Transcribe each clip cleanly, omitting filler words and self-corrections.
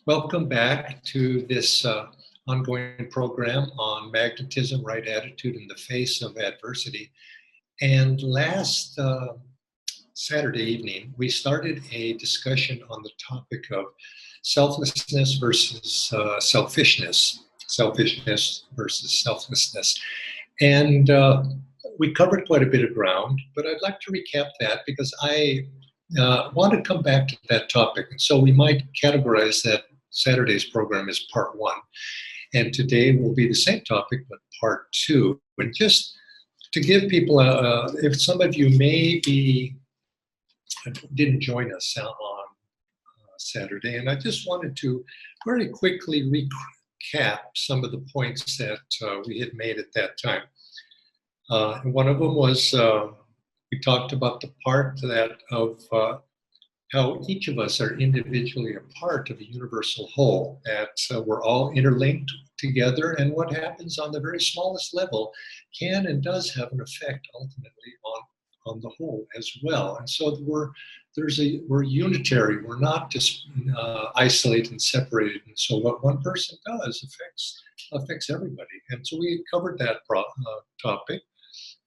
Welcome back to this ongoing program on magnetism, right attitude in the face of adversity. And last Saturday evening, we started a discussion on the topic of selflessness versus selfishness versus selflessness. And we covered quite a bit of ground, but I'd like to recap that because I want to come back to that topic. And so we might categorize that Saturday's program as part one. And today will be the same topic, but part two. And just to give people, if some of you maybe didn't join us on Saturday, and I just wanted to very quickly recap some of the points that we had made at that time. And one of them was we talked about the part that of how each of us are individually a part of a universal whole, that we're all interlinked together, and what happens on the very smallest level can and does have an effect ultimately on the whole as well. And so we're unitary, we're not just isolated and separated. And so what one person does affects everybody. And so we covered that topic.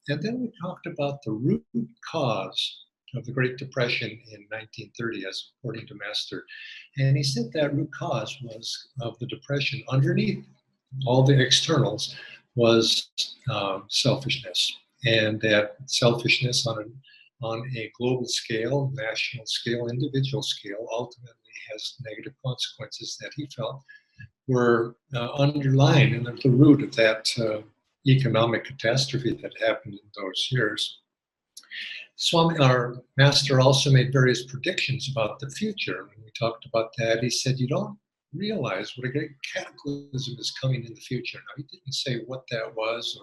And then we talked about the root cause of the Great Depression in 1930, as according to Master. And he said that root cause was of the Depression, underneath all the externals, was selfishness. And that selfishness on a global scale, national scale, individual scale, ultimately has negative consequences that he felt were underlying and at the root of that economic catastrophe that happened in those years. Swami, our master, also made various predictions about the future. When we talked about that, he said, you don't realize what a great cataclysm is coming in the future. Now, he didn't say what that was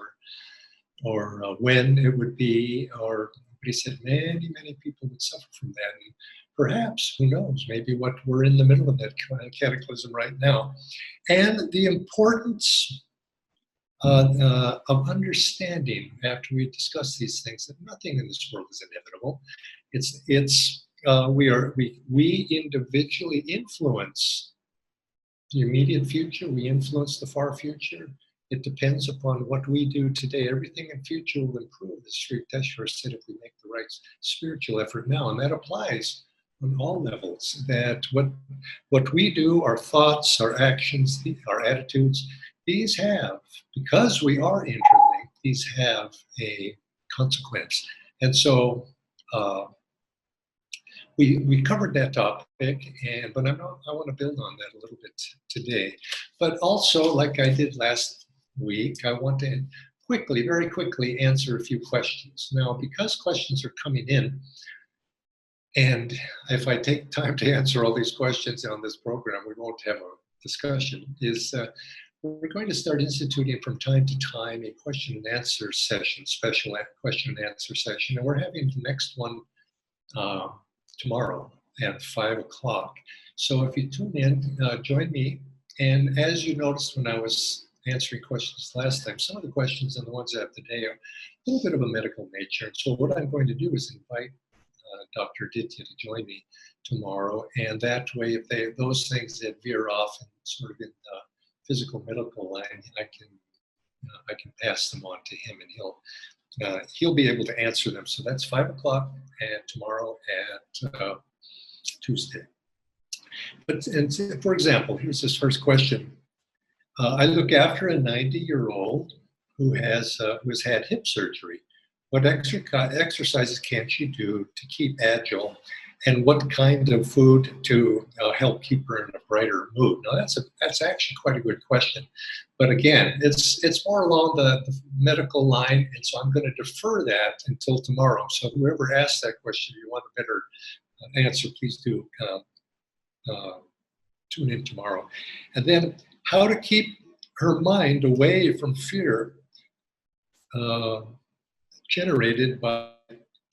or when it would be, but he said many, many people would suffer from that. And perhaps, who knows, maybe what we're in the middle of that cataclysm right now. And the importance of understanding, after we discuss these things, that nothing in this world is inevitable. We individually influence the immediate future. We influence the far future. It depends upon what we do today. Everything in future will improve, as Sri Teshwar said, if we make the right spiritual effort now. And that applies on all levels, that what we do, our thoughts, our actions, our attitudes, these have, because we are interlinked, these have a consequence. And so we covered that topic, but I want to build on that a little bit today. But also, like I did last week, I want to very quickly answer a few questions. Now, because questions are coming in, and if I take time to answer all these questions on this program, we won't have a discussion, we're going to start instituting from time to time a question and answer session, special question and answer session. And we're having the next one tomorrow at 5 o'clock. So if you tune in, join me. And as you noticed when I was answering questions last time, some of the questions and the ones I have today are a little bit of a medical nature. So what I'm going to do is invite Dr. Ditya to join me tomorrow. And that way, if those things that veer off and sort of in the physical medical line, I can pass them on to him, and he'll be able to answer them. So that's 5 o'clock and tomorrow at Tuesday. And for example, here's this first question. I look after a 90-year-old who has had hip surgery. What exercises can she do to keep agile? And what kind of food to help keep her in a brighter mood? Now, that's actually quite a good question. But again, it's more along the medical line, and so I'm going to defer that until tomorrow. So whoever asked that question, if you want a better answer, please do tune in tomorrow. And then how to keep her mind away from fear generated by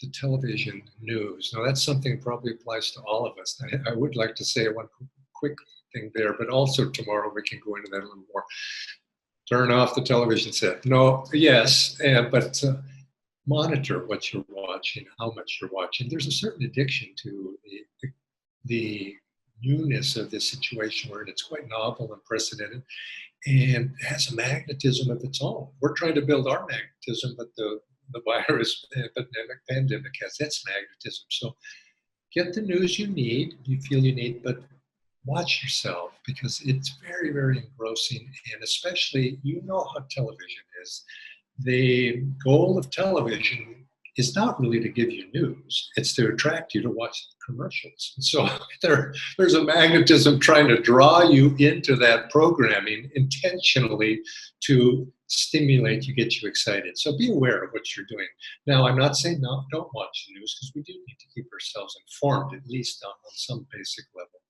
the television news. Now, that's something that probably applies to all of us. I would like to say one quick thing there, but also tomorrow we can go into that a little more. Turn off the television set. No, yes, but monitor what you're watching, how much you're watching. There's a certain addiction to the newness of this situation where it's quite novel, unprecedented, and has a magnetism of its own. We're trying to build our magnetism, but the virus pandemic has its magnetism. So get the news you feel you need, but watch yourself because it's very, very engrossing. And especially, you know how television is. The goal of television is not really to give you news, it's to attract you to watch commercials. So there's a magnetism trying to draw you into that programming intentionally to stimulate you, get you excited. So be aware of what you're doing. Now, I'm not saying no, don't watch the news because we do need to keep ourselves informed, at least on some basic level.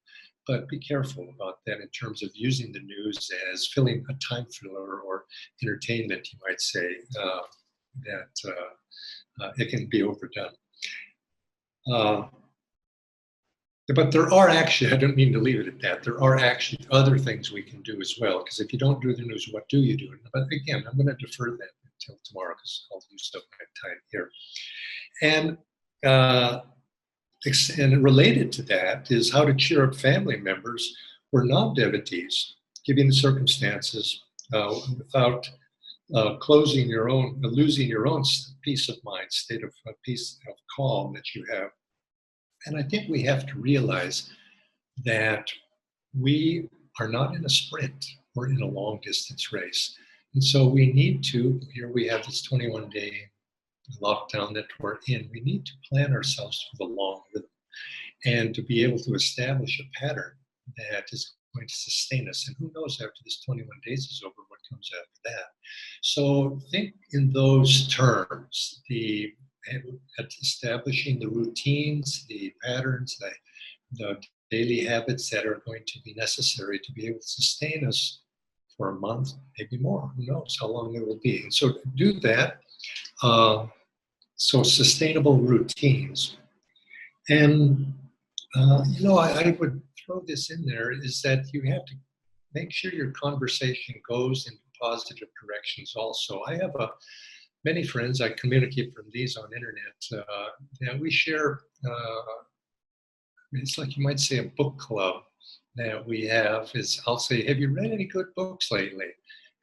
But be careful about that in terms of using the news as filling a time filler or entertainment, you might say, that it can be overdone. But there are actually, I don't mean to leave it at that, there are actually other things we can do as well, because if you don't do the news, what do you do? But again, I'm going to defer that until tomorrow because I'll use up my time here. And related to that is how to cheer up family members or non-devotees, given the circumstances, without losing your own peace of mind, state of peace of calm that you have. And I think we have to realize that we are not in a sprint, we're in a long distance race. And so we need to, here we have this 21-day lockdown that we're in, we need to plan ourselves for the long rhythm and to be able to establish a pattern that is going to sustain us. And who knows, after this 21 days is over, what comes after that. So think in those terms, establishing the routines, the patterns, the daily habits that are going to be necessary to be able to sustain us for a month, maybe more. Who knows how long it will be. And so to do that, so sustainable routines. And, I would throw this in there, is that you have to make sure your conversation goes in positive directions also. I have many friends, I communicate from these on internet, that we share, it's like you might say a book club that we have. I'll say, have you read any good books lately?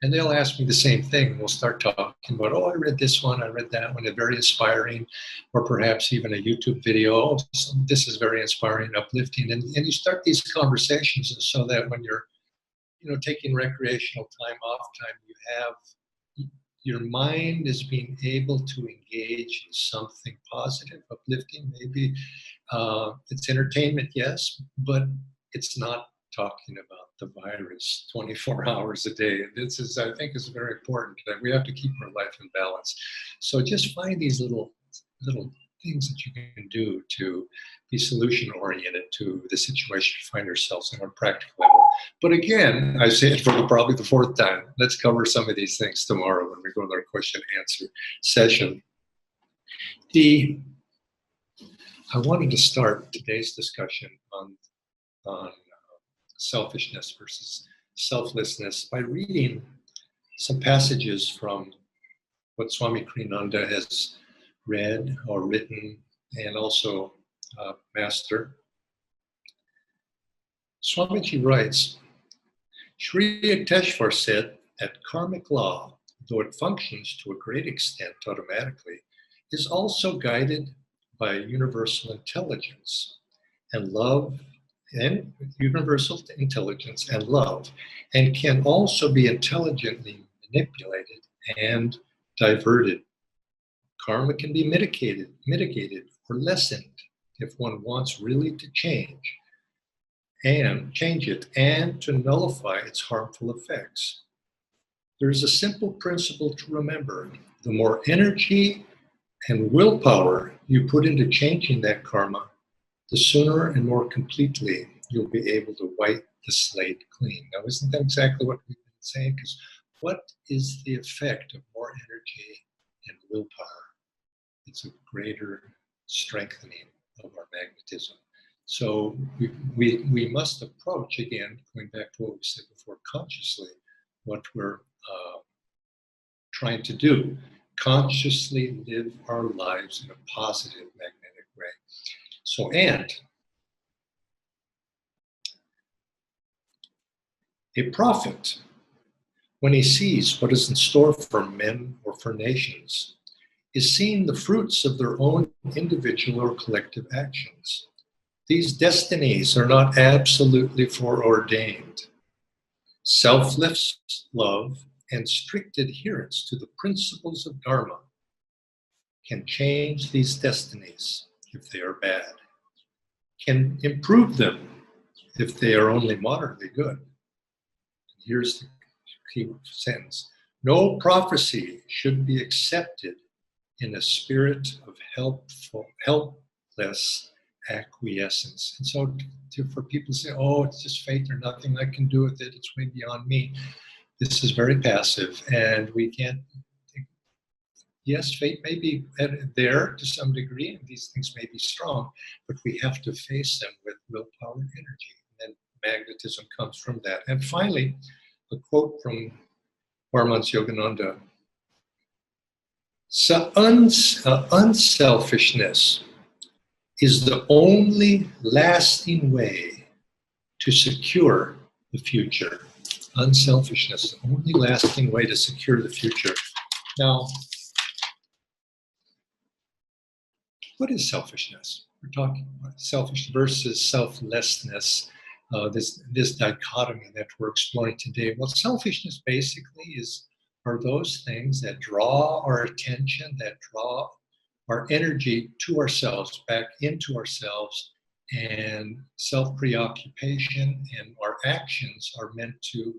And they'll ask me the same thing. We'll start talking about, oh, I read this one, I read that one, they're very inspiring, or perhaps even a YouTube video. Oh, this is very inspiring, uplifting. And you start these conversations so that when you're, taking recreational time, off time, your mind is being able to engage in something positive, uplifting. Maybe it's entertainment, yes, but it's not talking about the virus 24 hours a day. This is, I think, is very important, that we have to keep our life in balance. So just find these little things that you can do to be solution oriented to the situation we find ourselves in on a practical level. But again, I say it for probably the fourth time, let's cover some of these things tomorrow when we go to our question and answer session. I wanted to start today's discussion on selfishness versus selflessness by reading some passages from what Swami Kriyananda has read or written, and also Master. Swamiji writes, Sri Yukteswar said that karmic law, though it functions to a great extent automatically, is also guided by universal intelligence and love, and universal intelligence and love, and can also be intelligently manipulated and diverted. Karma can be mitigated or lessened if one wants really to change it and to nullify its harmful effects. There's a simple principle to remember. The more energy and willpower you put into changing that karma, the sooner and more completely you'll be able to wipe the slate clean. Now, isn't that exactly what we've been saying? Because what is the effect of more energy and willpower? It's a greater strengthening of our magnetism. So we must approach, again, going back to what we said before, consciously, what we're trying to do. Consciously live our lives in a positive, magnetic way. So, and A prophet, when he sees what is in store for men or for nations, is seeing the fruits of their own individual or collective actions. These destinies are not absolutely foreordained. Selfless love and strict adherence to the principles of Dharma can change these destinies if they are bad, can improve them if they are only moderately good. Here's the key sentence. No prophecy should be accepted in a spirit of helpless acquiescence. And so for people to say, oh, it's just fate, there's nothing I can do with it, it's way beyond me, this is very passive, and we can't. Yes, fate may be there to some degree, and these things may be strong, but we have to face them with willpower and energy. And then magnetism comes from that. And finally, a quote from Paramahansa Yogananda. Unselfishness is the only lasting way to secure the future. Unselfishness, the only lasting way to secure the future. Now, what is selfishness? We're talking about selfish versus selflessness, this dichotomy that we're exploring today. Well, selfishness basically are those things that draw our attention, that draw our energy to ourselves, back into ourselves, and self-preoccupation and our actions are meant to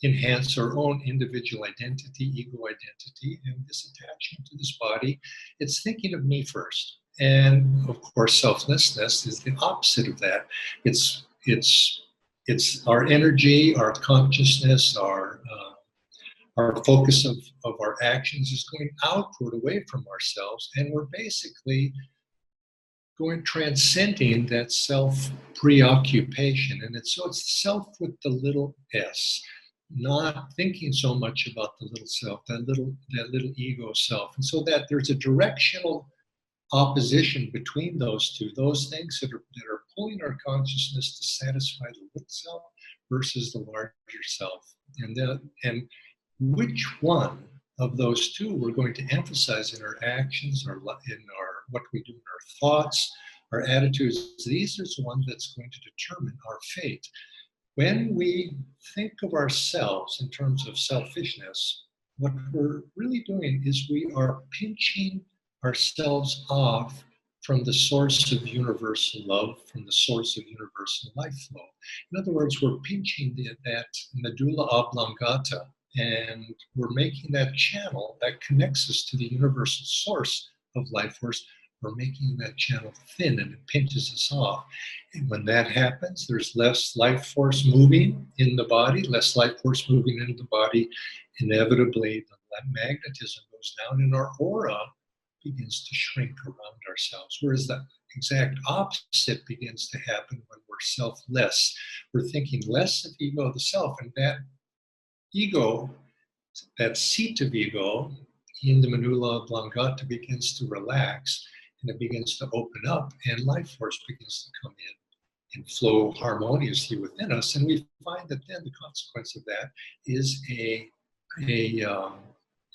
enhance our own individual identity, ego identity, and this attachment to this body. It's thinking of me first. And of course, selflessness is the opposite of that. It's our energy, our consciousness, our focus of our actions is going outward away from ourselves, and we're basically transcending that self preoccupation. And it's self with the little s, not thinking so much about the little self, that little ego self. And so that there's a directional opposition between those two, those things that are pulling our consciousness to satisfy the little self versus the larger self. And which one of those two we're going to emphasize in our actions, or in our what we do in our thoughts, our attitudes. These are the ones that's going to determine our fate. When we think of ourselves in terms of selfishness, what we're really doing is we are pinching ourselves off from the source of universal love, from the source of universal life flow. In other words, we're pinching that medulla oblongata, and we're making that channel that connects us to the universal source of life force. We're making that channel thin, and it pinches us off. And when that happens, there's less life force moving in the body, less life force moving into the body. Inevitably, the magnetism goes down, and our aura begins to shrink around ourselves. Whereas the exact opposite begins to happen when we're selfless. We're thinking less of ego, the self, and that ego, that seat of ego in the medulla oblongata begins to relax, and it begins to open up, and life force begins to come in and flow harmoniously within us. And we find that then the consequence of that is a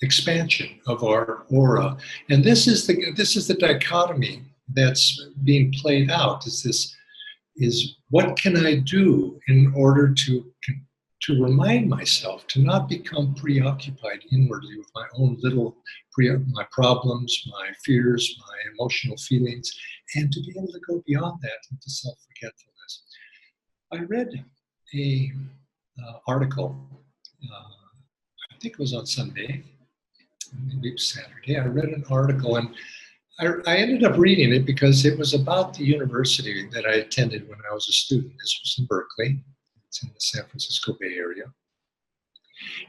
expansion of our aura. And this is the dichotomy that's being played out. Is what can I do in order to remind myself to not become preoccupied inwardly with my own my problems, my fears, my emotional feelings, and to be able to go beyond that into self-forgetfulness. I read a article, I think it was on Sunday, maybe it was Saturday. I read an article, and I ended up reading it because it was about the university that I attended when I was a student. This was in Berkeley. It's in the San Francisco Bay Area.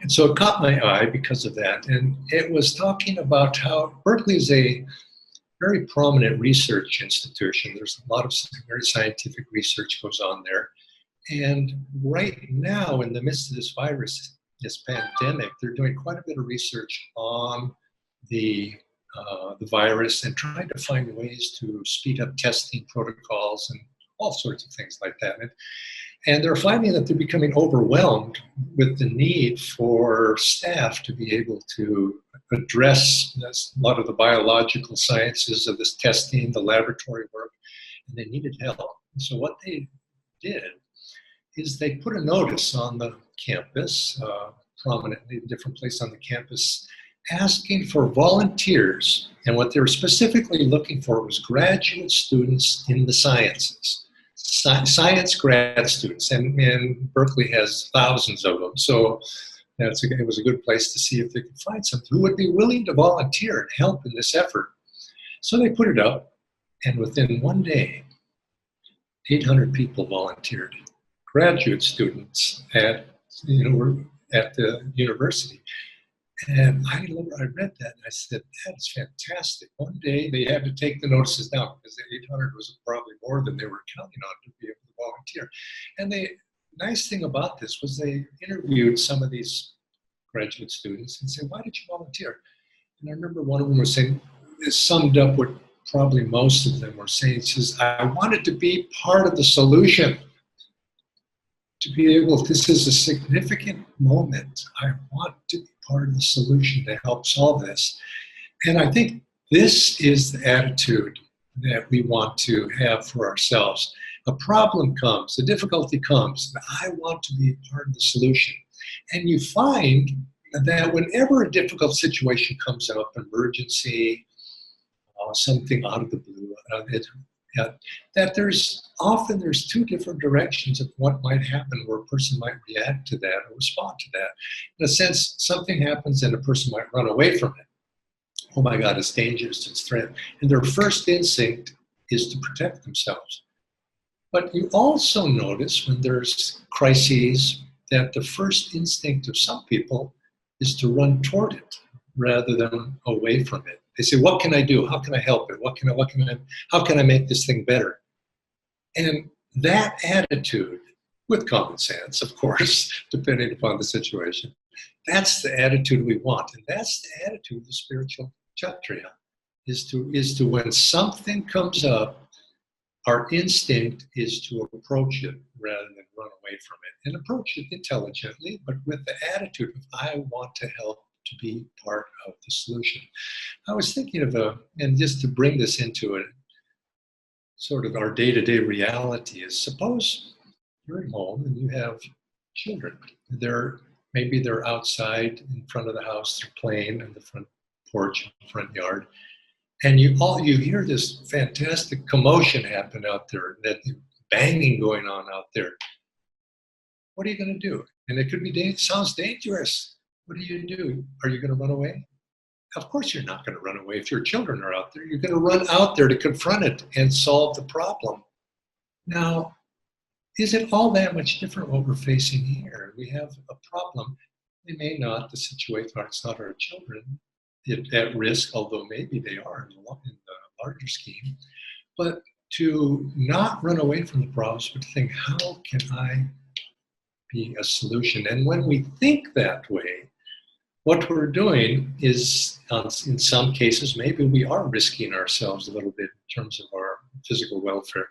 And so it caught my eye because of that. And it was talking about how Berkeley is a very prominent research institution. There's a lot of very scientific research goes on there. And right now, in the midst of this virus, this pandemic, they're doing quite a bit of research on the virus and trying to find ways to speed up testing protocols and all sorts of things like that. And they're finding that they're becoming overwhelmed with the need for staff to be able to address a lot of the biological sciences of this testing, the laboratory work, and they needed help. And so what they did is they put a notice on the campus, prominently in a different place on the campus, asking for volunteers. And what they were specifically looking for was graduate students in the sciences. Science grad students, and Berkeley has thousands of them. So it was a good place to see if they could find somebody who would be willing to volunteer and help in this effort. So they put it up, and within one day, 800 people volunteered, graduate students at the university. And I read that and I said, that's fantastic. One day they had to take the notices down because the 800 was probably more than they were counting on to be able to volunteer. And the nice thing about this was they interviewed some of these graduate students and said, why did you volunteer? And I remember one of them was saying, it summed up what probably most of them were saying. It says, I wanted to be part of the solution. To be able, this is a significant moment. I want to be part of the solution to help solve this. And I think this is the attitude that we want to have for ourselves. A problem comes, a difficulty comes, and I want to be part of the solution. And you find that whenever a difficult situation comes up, emergency, something out of the blue, that there's two different directions of what might happen where a person might react to that or respond to that. In a sense, something happens and a person might run away from it. Oh my God, it's dangerous, it's threat. And their first instinct is to protect themselves. But you also notice when there's crises that the first instinct of some people is to run toward it rather than away from it. They say, what can I do? How can I help it? How can I make this thing better? And that attitude, with common sense, of course, depending upon the situation, that's the attitude we want. And that's the attitude of the spiritual Kshatriya, is to when something comes up, our instinct is to approach it rather than run away from it. And approach it intelligently, but with the attitude of, I want to help to be part of the solution. I was thinking of and just to bring this into it, sort of our day-to-day reality is, suppose you're at home and you have children. Maybe they're outside in front of the house, they're playing in the front porch, front yard, and you hear this fantastic commotion happen out there, that banging going on out there. What are you going to do? And it could be sounds dangerous. What do you do? Are you going to run away? Of course you're not going to run away. If your children are out there, you're going to run out there to confront it and solve the problem. Now, is it all that much different what we're facing here? We have a problem. They may not, the situation, it's not our children at risk, although maybe they are in the larger scheme. But to not run away from the problems, but to think, how can I be a solution? And when we think that way, what we're doing is, in some cases, maybe we are risking ourselves a little bit in terms of our physical welfare.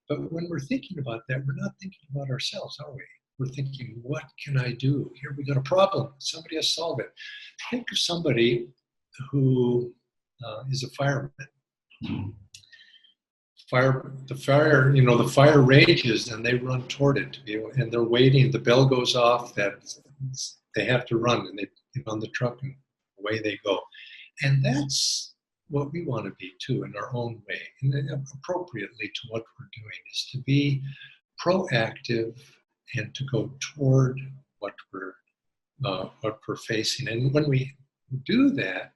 But when we're thinking about that, we're not thinking about ourselves, are we? We're thinking, what can I do? Here we got a problem. Somebody has to solve it. Think of somebody who is a fireman. The fire rages and they run toward it, and they're waiting. The bell goes off that they have to run, and they get on the truck and away they go. And that's what we want to be too, in our own way, and appropriately to what we're doing, is to be proactive and to go toward what we're facing. And when we do that,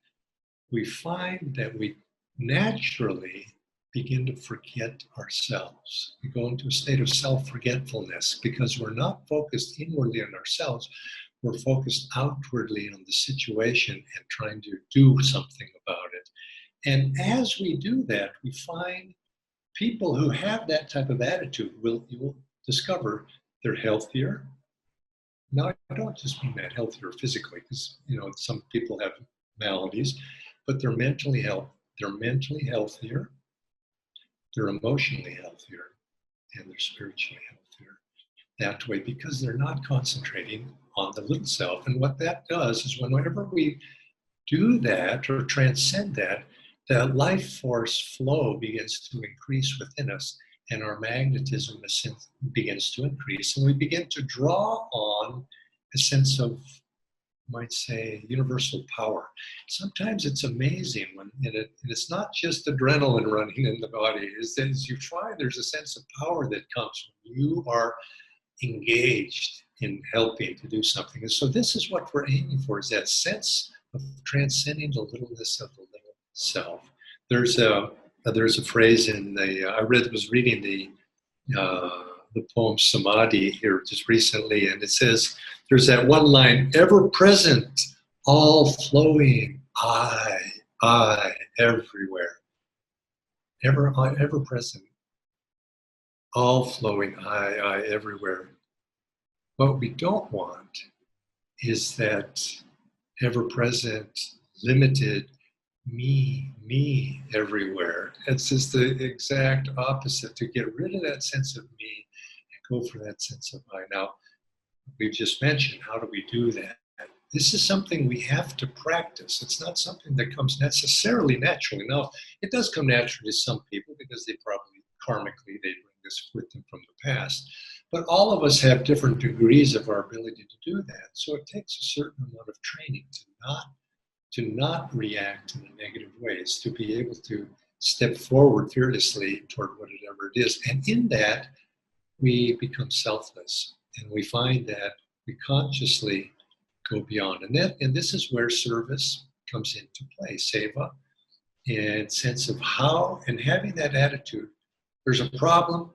we find that we naturally begin to forget ourselves. We go into a state of self-forgetfulness because we're not focused inwardly on ourselves. We're focused outwardly on the situation and trying to do something about it. And as we do that, we find people who have that type of attitude, you will discover they're healthier. Now, I don't just mean that healthier physically, because some people have maladies, but they're mentally healthier. They're emotionally healthier, and they're spiritually healthier that way because they're not concentrating on the little self. And what that does is whenever we do that or transcend that, the life force flow begins to increase within us and our magnetism begins to increase. And we begin to draw on a sense of, might say, universal power. Sometimes it's amazing when it's not just adrenaline running in the body, is that as you find there's a sense of power that comes when you are engaged in helping to do something. And so this is what we're aiming for, is that sense of transcending the littleness of the little self. There's a phrase in was reading the poem Samadhi here just recently, and it says, there's that one line, ever present, all flowing, I, everywhere. Ever present, all flowing, I, everywhere. What we don't want is that ever-present, limited, me everywhere. It's just the exact opposite, to get rid of that sense of me and go for that sense of I. Now, we've just mentioned, how do we do that? This is something we have to practice. It's not something that comes necessarily naturally. Now, it does come naturally to some people because they probably karmically, they bring this with them from the past. But all of us have different degrees of our ability to do that. So it takes a certain amount of training to not react in the negative ways, to be able to step forward fearlessly toward whatever it is. And in that, we become selfless. And we find that we consciously go beyond. And this is where service comes into play, seva, and sense of how, and having that attitude, there's a problem,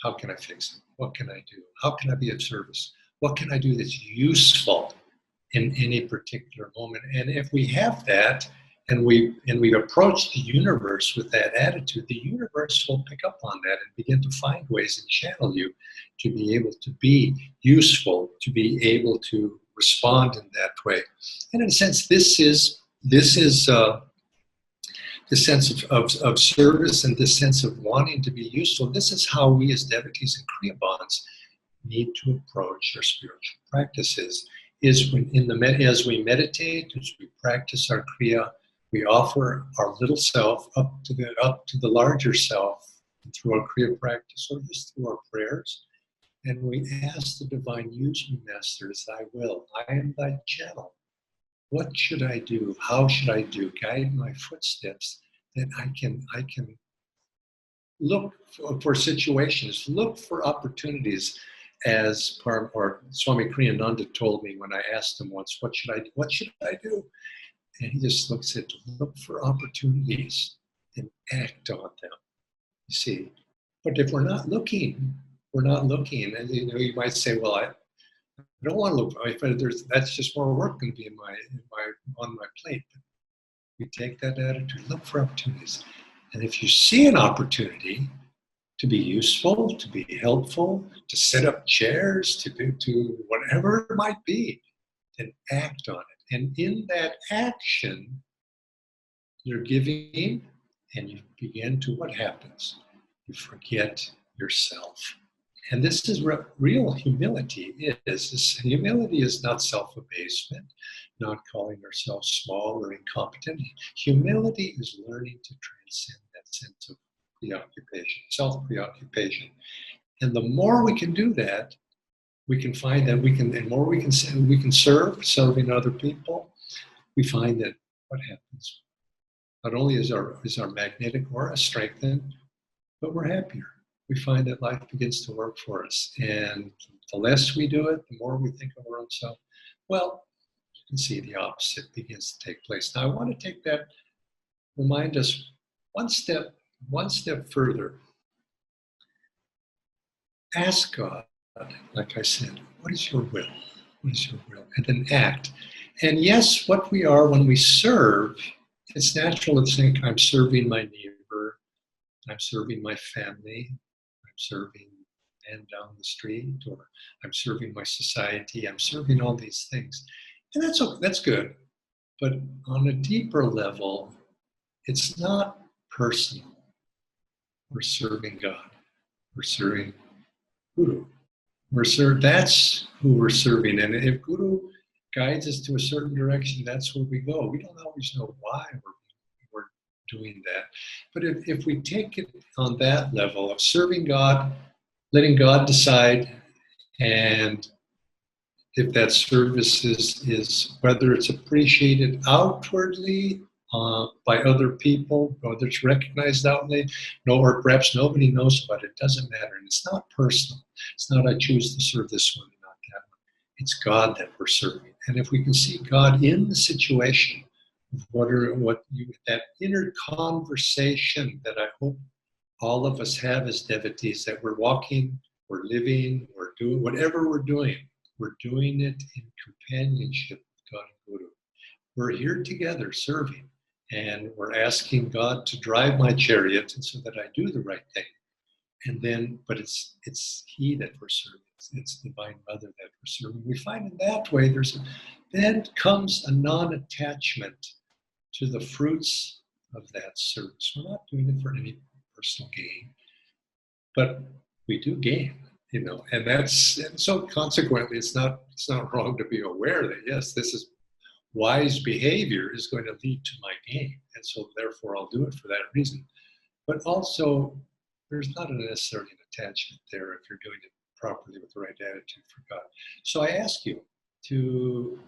how can I fix it? What can I do? How can I be of service? What can I do that's useful in any particular moment? And if we have that, and we approach the universe with that attitude, the universe will pick up on that and begin to find ways and channel you to be able to be useful, to be able to respond in that way. And in a sense, this is the sense of service and this sense of wanting to be useful. This is how we as devotees and Kriya bonds need to approach our spiritual practices. Is when as we meditate, as we practice our Kriya, we offer our little self up to the larger self through our Kriya practice or just through our prayers. And we ask the divine, use me, Master, as thy will. I am thy channel. What should I do? How should I do? Guide my footsteps that I can look for situations, look for opportunities, as Swami Kriyananda told me when I asked him once, what should I do? And he just looks at, look for opportunities and act on them. You see, but if we're not looking, and you might say, well, I don't want to look. That's just more work going to be on my plate. But we take that attitude, look for opportunities, and if you see an opportunity to be useful, to be helpful, to set up chairs, to whatever it might be, then act on it. And in that action, you're giving, and you begin to, what happens? You forget yourself. And this is what real humility is. Humility is not self-abasement, not calling ourselves small or incompetent. Humility is learning to transcend that sense of preoccupation, self-preoccupation. And the more we can do that, we can find that we can serve, serving other people. We find that what happens? Not only is our magnetic aura strengthened, but we're happier. We find that life begins to work for us. And the less we do it, the more we think of our own self. Well, you can see the opposite begins to take place. Now I want to take that, remind us one step further. Ask God, like I said, what is your will? What is your will? And then act. And yes, what we are when we serve, it's natural to think I'm serving my neighbor, I'm serving my family, I'm serving the man down the street, or I'm serving my society, I'm serving all these things. And that's good. But on a deeper level, it's not personal. We're serving God. We're serving Guru. That's who we're serving. And if Guru guides us to a certain direction, that's where we go. We don't always know why we're doing that. But if we take it on that level of serving God, letting God decide, and if that service is whether it's appreciated outwardly by other people, whether it's recognized outwardly, or perhaps nobody knows about it, it doesn't matter. And it's not personal. It's not I choose to serve this one and not that one. It's God that we're serving. And if we can see God in the situation, that inner conversation that I hope all of us have as devotees, that we're walking, we're living, we're doing whatever we're doing it in companionship with God and Guru. We're here together serving, and we're asking God to drive my chariot and so that I do the right thing. And then, but it's He that we're serving. It's Divine Mother that we're serving. We find in that way then comes a non-attachment to the fruits of that service. We're not doing it for any personal gain, but we do gain, and so consequently, it's not wrong to be aware that yes, this is wise behavior is going to lead to my gain, and so therefore I'll do it for that reason. But also, there's not necessarily an attachment there if you're doing it properly with the right attitude for God. So I ask you to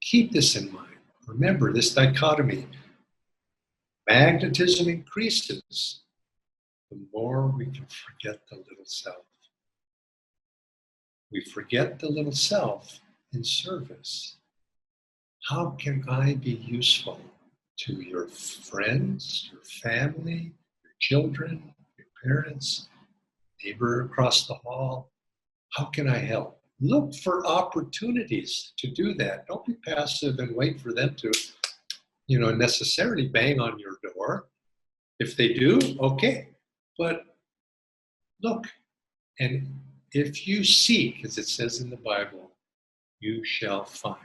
keep this in mind. Remember this dichotomy. Magnetism increases the more we can forget the little self. We forget the little self in service. How can I be useful to your friends, your family, your children, your parents, neighbor across the hall? How can I help? Look for opportunities to do that. Don't be passive and wait for them to, necessarily bang on your door. If they do, okay. But look, and if you seek, as it says in the Bible, you shall find.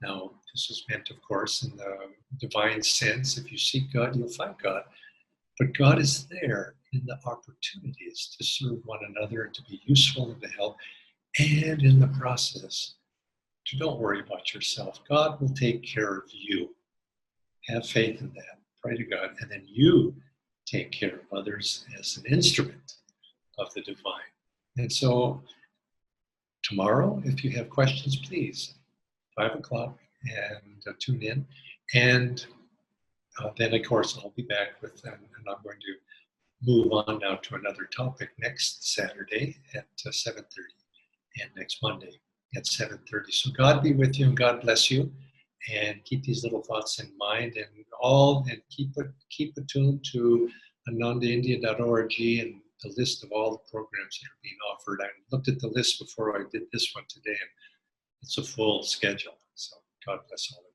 Now, this is meant, of course, in the divine sense. If you seek God, you'll find God. But God is there in the opportunities to serve one another and to be useful and to help. And in the process, don't worry about yourself. God will take care of you. Have faith in that. Pray to God. And then you take care of others as an instrument of the divine. And so tomorrow, if you have questions, please, 5 o'clock, and tune in. And then, of course, I'll be back with them, and I'm going to move on now to another topic next Saturday at 7:30 and next Monday at 7:30. So God be with you and God bless you, and keep these little thoughts in mind, and keep attuned to anandaindia.org and the list of all the programs that are being offered. I looked at the list before I did this one today, and it's a full schedule. So God bless all of you.